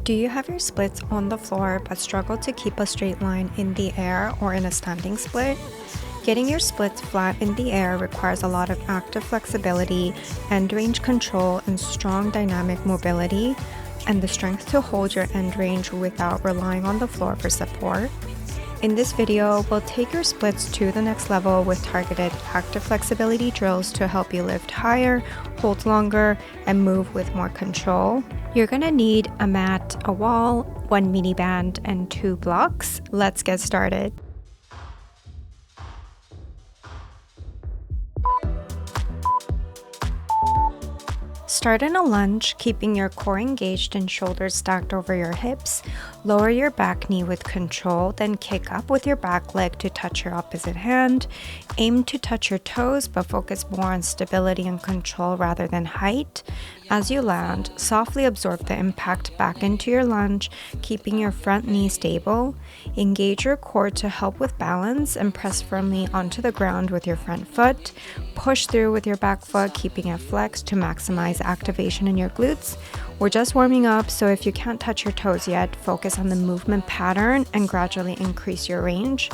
Do you have your splits on the floor but struggle to keep a straight line in the air or in a standing split? Getting your splits flat in the air requires a lot of active flexibility, end range control, and strong dynamic mobility, and the strength to hold your end range without relying on the floor for support. In this video, we'll take your splits to the next level with targeted active flexibility drills to help you lift higher, hold longer, and move with more control. You're gonna need a mat, a wall, 1 mini band, and 2 blocks. Let's get started. Start in a lunge, keeping your core engaged and shoulders stacked over your hips. Lower your back knee with control, then kick up with your back leg to touch your opposite hand. Aim to touch your toes, but focus more on stability and control rather than height. As you land, softly absorb the impact back into your lunge, keeping your front knee stable. Engage your core to help with balance and press firmly onto the ground with your front foot. Push through with your back foot, keeping it flexed to maximize activation in your glutes. We're just warming up, so if you can't touch your toes yet, focus on the movement pattern and gradually increase your range.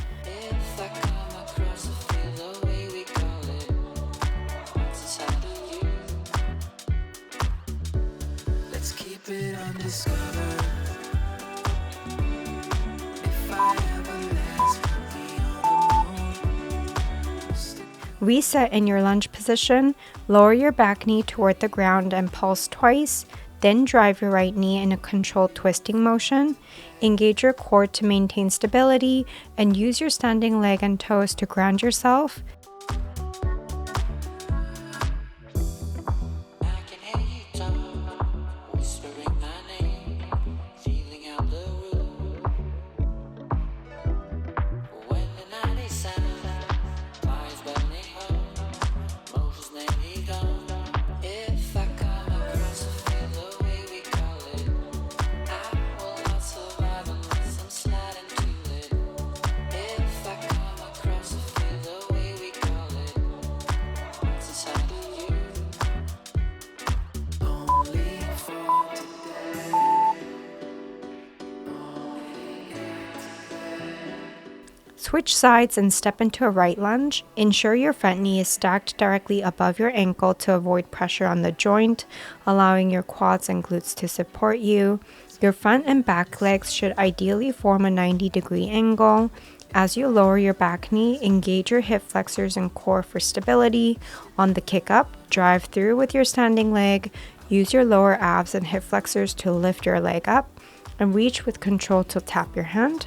Reset in your lunge position, lower your back knee toward the ground and pulse twice, then drive your right knee in a controlled twisting motion. Engage your core to maintain stability and use your standing leg and toes to ground yourself. Switch sides and step into a right lunge. Ensure your front knee is stacked directly above your ankle to avoid pressure on the joint, allowing your quads and glutes to support you. Your front and back legs should ideally form a 90-degree angle. As you lower your back knee, engage your hip flexors and core for stability. On the kick up, drive through with your standing leg. Use your lower abs and hip flexors to lift your leg up, and reach with control to tap your hand.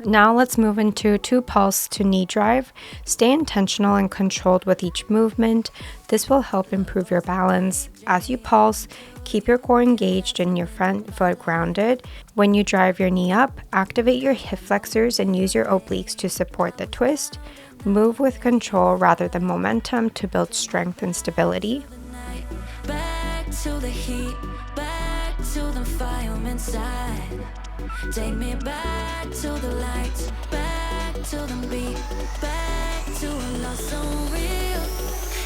Now let's move into 2 pulse to knee drive. Stay intentional and controlled with each movement. This will help improve your balance. As you pulse, keep your core engaged and your front foot grounded. When you drive your knee up, activate your hip flexors and use your obliques to support the twist. Move with control rather than momentum to build strength and stability. Back to the heat, back to the fire inside. Take me back to the lights, back to the beat, back to a love so real.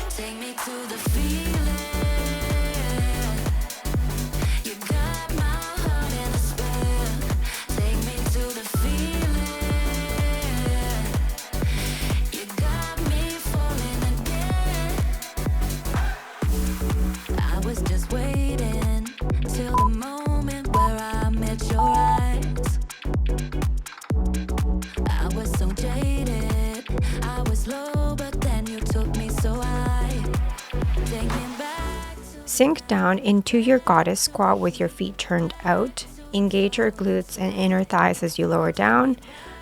Take me to the feeling. You got my heart in a spell. Take me to the feeling. You got me falling again. I was just waiting till the moment where I met your eyes. I was so jaded, I was low, but then you took me so high. Take me back to... Sink down into your goddess squat with your feet turned out. Engage your glutes and inner thighs as you lower down.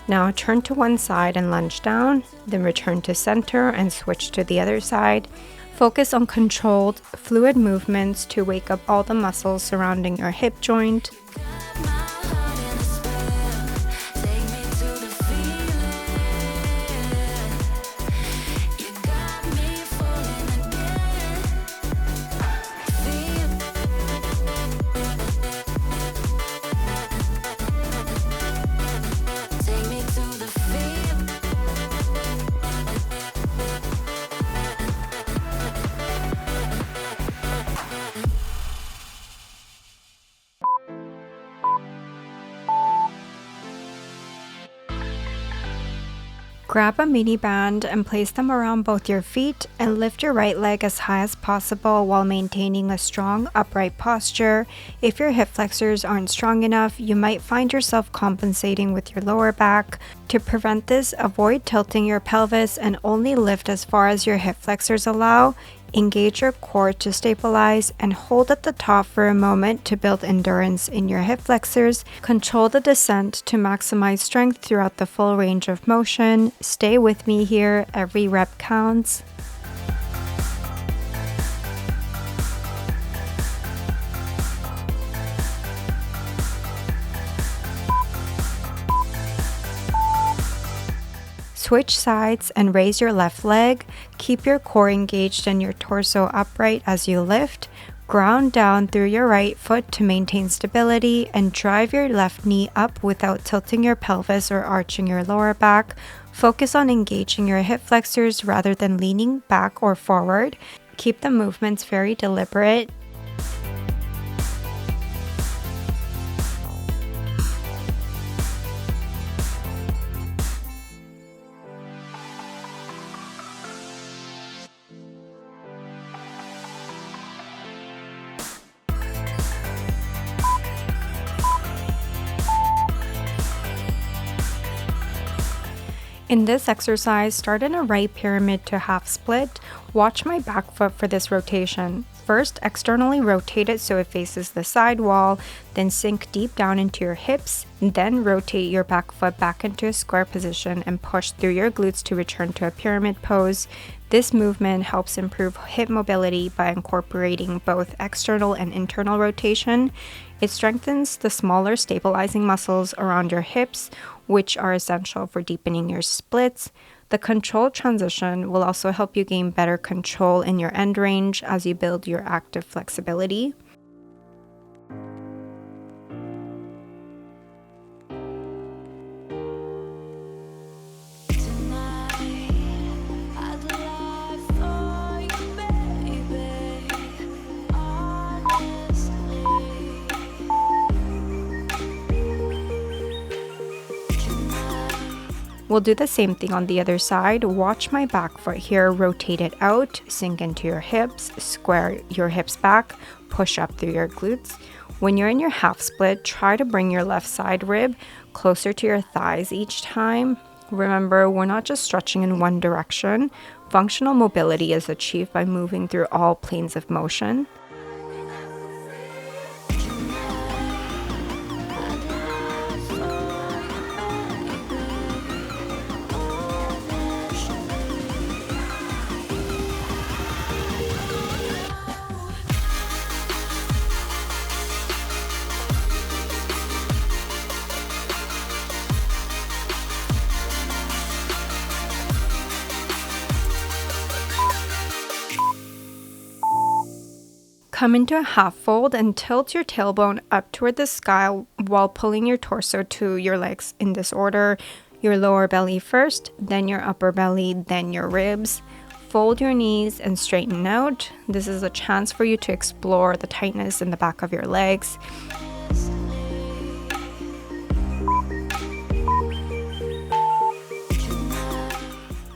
Now turn to one side and lunge down, then return to center and switch to the other side. Focus on controlled, fluid movements to wake up all the muscles surrounding your hip joint. Got my heart in a spell. Grab a mini band and place them around both your feet and lift your right leg as high as possible while maintaining a strong upright posture. If your hip flexors aren't strong enough, you might find yourself compensating with your lower back. To prevent this, avoid tilting your pelvis and only lift as far as your hip flexors allow. Engage your core to stabilize and hold at the top for a moment to build endurance in your hip flexors. Control the descent to maximize strength throughout the full range of motion. Stay with me here, every rep counts. Switch sides and raise your left leg. Keep your core engaged and your torso upright as you lift. Ground down through your right foot to maintain stability and drive your left knee up without tilting your pelvis or arching your lower back. Focus on engaging your hip flexors rather than leaning back or forward. Keep the movements very deliberate. In this exercise, start in a right pyramid to half split. Watch my back foot for this rotation. First, externally rotate it so it faces the side wall, then sink deep down into your hips, then rotate your back foot back into a square position and push through your glutes to return to a pyramid pose. This movement helps improve hip mobility by incorporating both external and internal rotation. It strengthens the smaller stabilizing muscles around your hips, which are essential for deepening your splits. The controlled transition will also help you gain better control in your end range as you build your active flexibility. We'll do the same thing on the other side. Watch my back foot here, rotate it out, sink into your hips, square your hips back, push up through your glutes. When you're in your half split, try to bring your left side rib closer to your thighs each time. Remember, we're not just stretching in one direction. Functional mobility is achieved by moving through all planes of motion. Come into a half fold and tilt your tailbone up toward the sky while pulling your torso to your legs in this order. Your lower belly first, then your upper belly, then your ribs. Fold your knees and straighten out. This is a chance for you to explore the tightness in the back of your legs.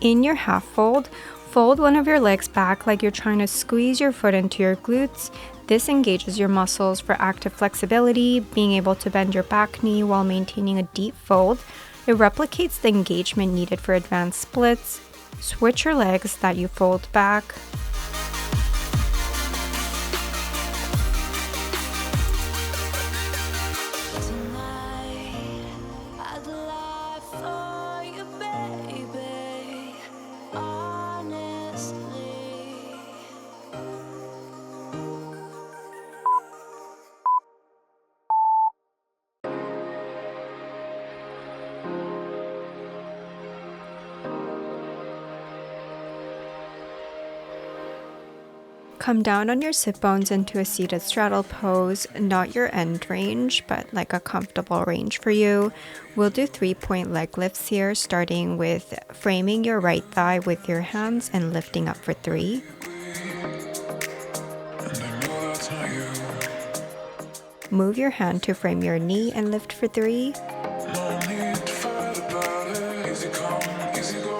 In your half fold, fold one of your legs back like you're trying to squeeze your foot into your glutes. This engages your muscles for active flexibility, being able to bend your back knee while maintaining a deep fold. It replicates the engagement needed for advanced splits. Switch your legs that you fold back. Come down on your sit bones into a seated straddle pose, not your end range, but like a comfortable range for you. We'll do 3-point leg lifts here, starting with framing your right thigh with your hands and lifting up for 3. Move your hand to frame your knee and lift for 3. No need to fight about it. Easy come, easy go.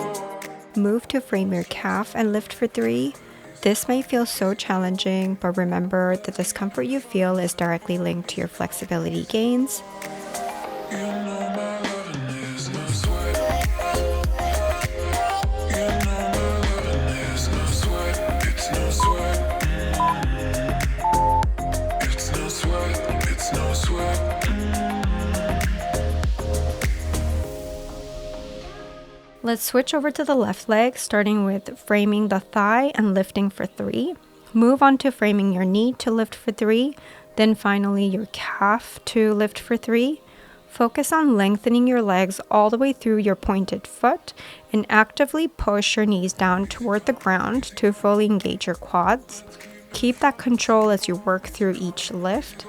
Move to frame your calf and lift for 3. This may feel so challenging, but remember the discomfort you feel is directly linked to your flexibility gains. Let's switch over to the left leg, starting with framing the thigh and lifting for 3. Move on to framing your knee to lift for 3, then finally your calf to lift for 3. Focus on lengthening your legs all the way through your pointed foot and actively push your knees down toward the ground to fully engage your quads. Keep that control as you work through each lift.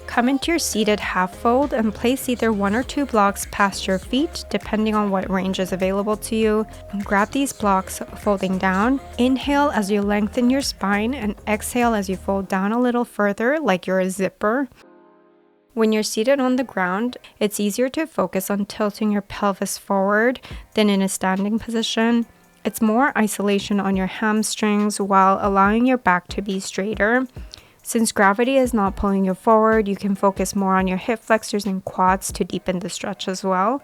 Come into your seated half fold and place either 1 or 2 blocks past your feet, depending on what range is available to you. Grab these blocks folding down. Inhale as you lengthen your spine and exhale as you fold down a little further like you're a zipper. When you're seated on the ground, it's easier to focus on tilting your pelvis forward than in a standing position. It's more isolation on your hamstrings while allowing your back to be straighter. Since gravity is not pulling you forward, you can focus more on your hip flexors and quads to deepen the stretch as well.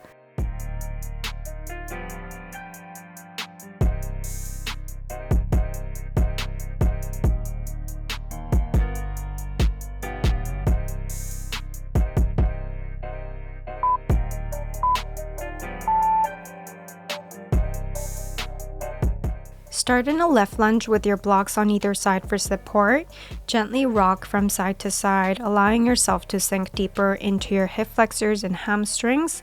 Start in a left lunge with your blocks on either side for support. Gently rock from side to side, allowing yourself to sink deeper into your hip flexors and hamstrings.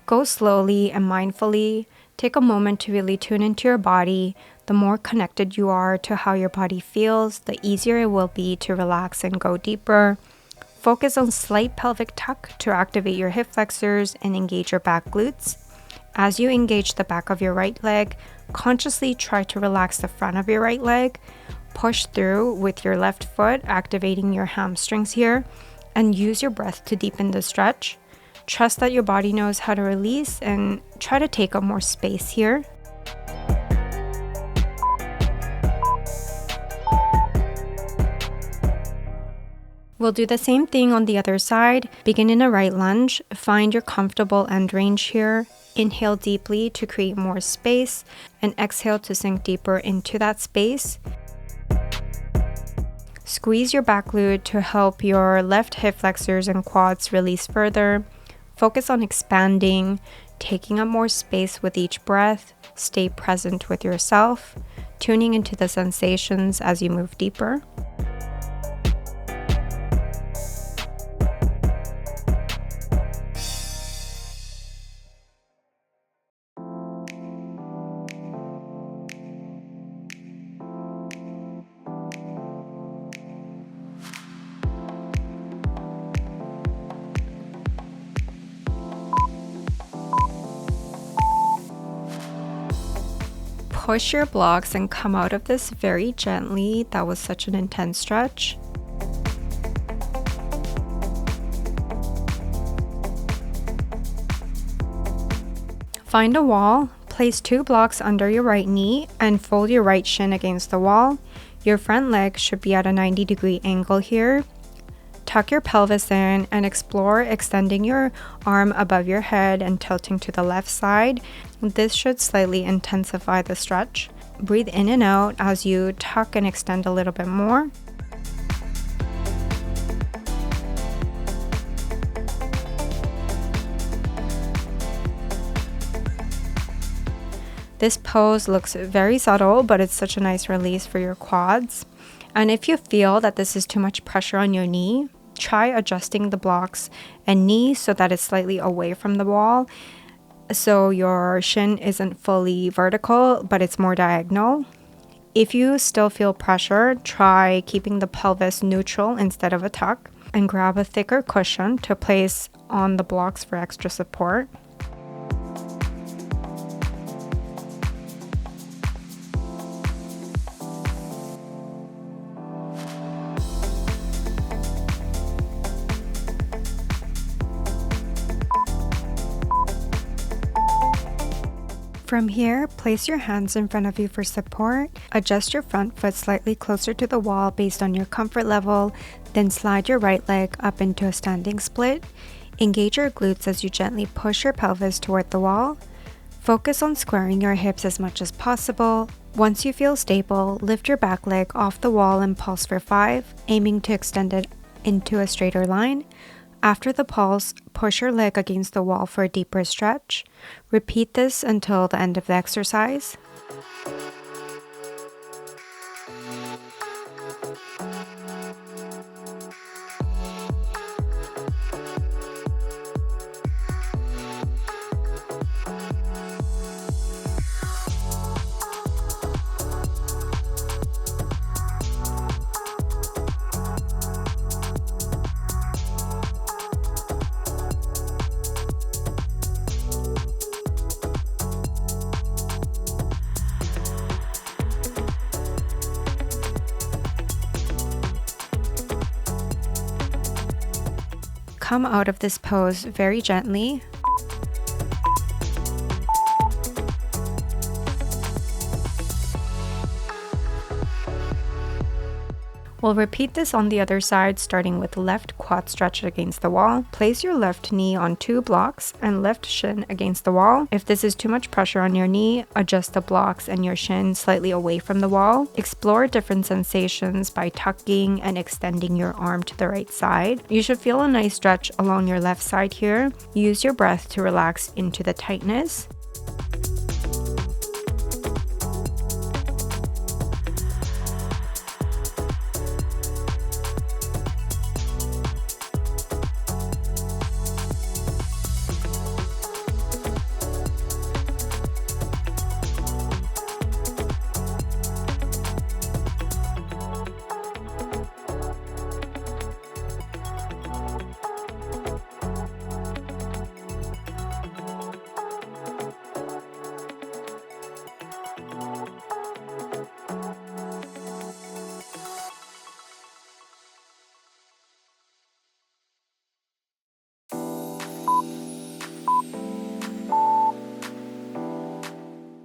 Go slowly and mindfully. Take a moment to really tune into your body. The more connected you are to how your body feels, the easier it will be to relax and go deeper. Focus on slight pelvic tuck to activate your hip flexors and engage your back glutes. As you engage the back of your right leg, consciously try to relax the front of your right leg. Push through with your left foot, activating your hamstrings here, and use your breath to deepen the stretch. Trust that your body knows how to release and try to take up more space here. We'll do the same thing on the other side. Begin in a right lunge. Find your comfortable end range here. Inhale deeply to create more space and exhale to sink deeper into that space. Squeeze your back glute to help your left hip flexors and quads release further. Focus on expanding, taking up more space with each breath. Stay present with yourself, tuning into the sensations as you move deeper. Push your blocks and come out of this very gently. That was such an intense stretch. Find a wall, place 2 blocks under your right knee and fold your right shin against the wall. Your front leg should be at a 90-degree angle here. Tuck your pelvis in and explore extending your arm above your head and tilting to the left side. This should slightly intensify the stretch. Breathe in and out as you tuck and extend a little bit more. This pose looks very subtle, but it's such a nice release for your quads. And if you feel that this is too much pressure on your knee, try adjusting the blocks and knee so that it's slightly away from the wall, so your shin isn't fully vertical, but it's more diagonal. If you still feel pressure, try keeping the pelvis neutral instead of a tuck, and grab a thicker cushion to place on the blocks for extra support. From here, place your hands in front of you for support. Adjust your front foot slightly closer to the wall based on your comfort level, then slide your right leg up into a standing split. Engage your glutes as you gently push your pelvis toward the wall. Focus on squaring your hips as much as possible. Once you feel stable, lift your back leg off the wall and pulse for 5, aiming to extend it into a straighter line. After the pulse, push your leg against the wall for a deeper stretch. Repeat this until the end of the exercise. Come out of this pose very gently. We'll repeat this on the other side, starting with left quad stretch against the wall. Place your left knee on 2 blocks and left shin against the wall. If this is too much pressure on your knee, adjust the blocks and your shin slightly away from the wall. Explore different sensations by tucking and extending your arm to the right side. You should feel a nice stretch along your left side here. Use your breath to relax into the tightness.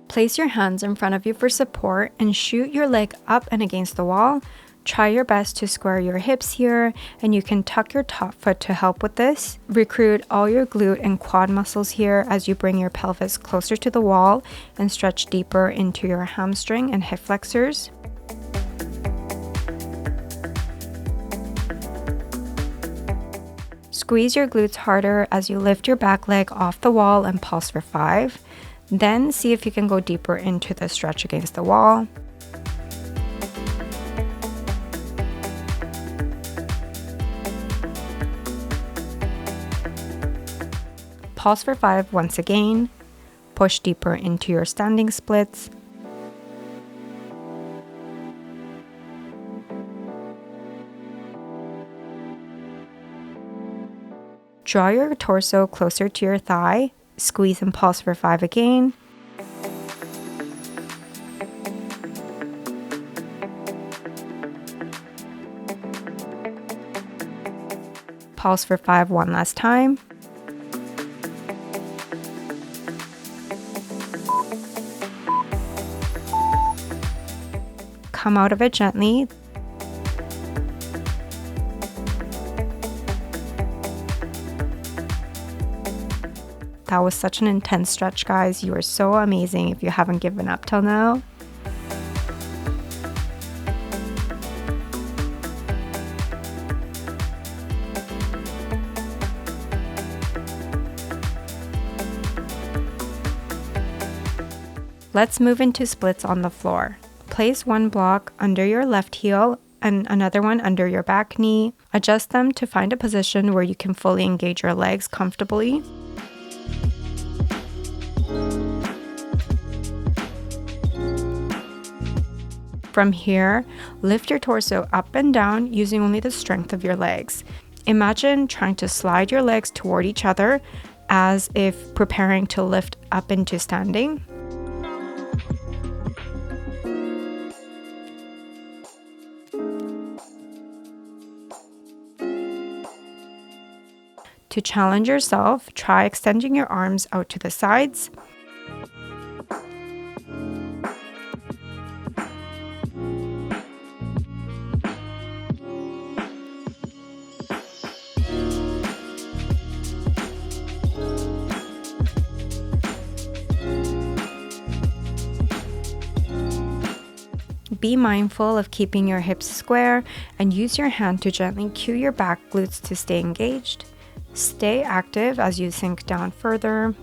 Place your hands in front of you for support and shoot your leg up and against the wall. Try your best to square your hips here, and you can tuck your top foot to help with this. Recruit all your glute and quad muscles here as you bring your pelvis closer to the wall and stretch deeper into your hamstring and hip flexors. Squeeze your glutes harder as you lift your back leg off the wall and pulse for 5. Then see if you can go deeper into the stretch against the wall. Pulse for 5 once again. Push deeper into your standing splits. Draw your torso closer to your thigh. Squeeze and pulse for 5 again. Pulse for 5 one last time. Come out of it gently. That was such an intense stretch, guys. You are so amazing if you haven't given up till now. Let's move into splits on the floor. Place one block under your left heel and another one under your back knee. Adjust them to find a position where you can fully engage your legs comfortably. From here, lift your torso up and down using only the strength of your legs. Imagine trying to slide your legs toward each other as if preparing to lift up into standing. To challenge yourself, try extending your arms out to the sides. Be mindful of keeping your hips square and use your hand to gently cue your back glutes to stay engaged. Stay active as you sink down further.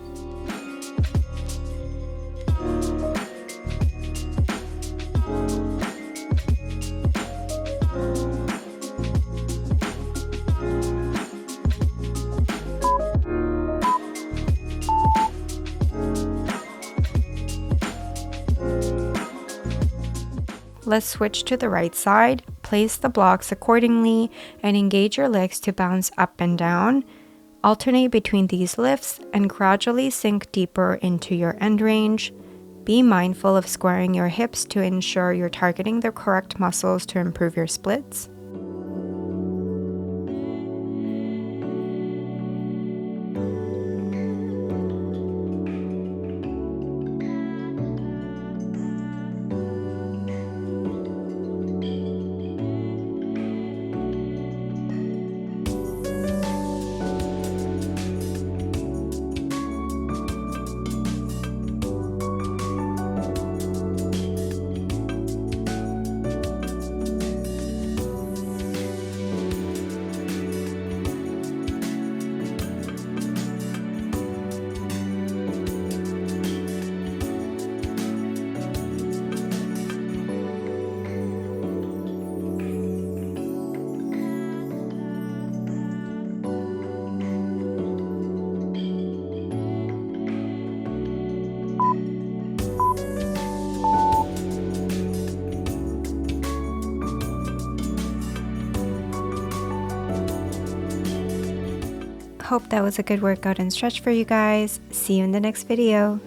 Let's switch to the right side. Place the blocks accordingly and engage your legs to bounce up and down. Alternate between these lifts and gradually sink deeper into your end range. Be mindful of squaring your hips to ensure you're targeting the correct muscles to improve your splits. Hope that was a good workout and stretch for you guys. See you in the next video.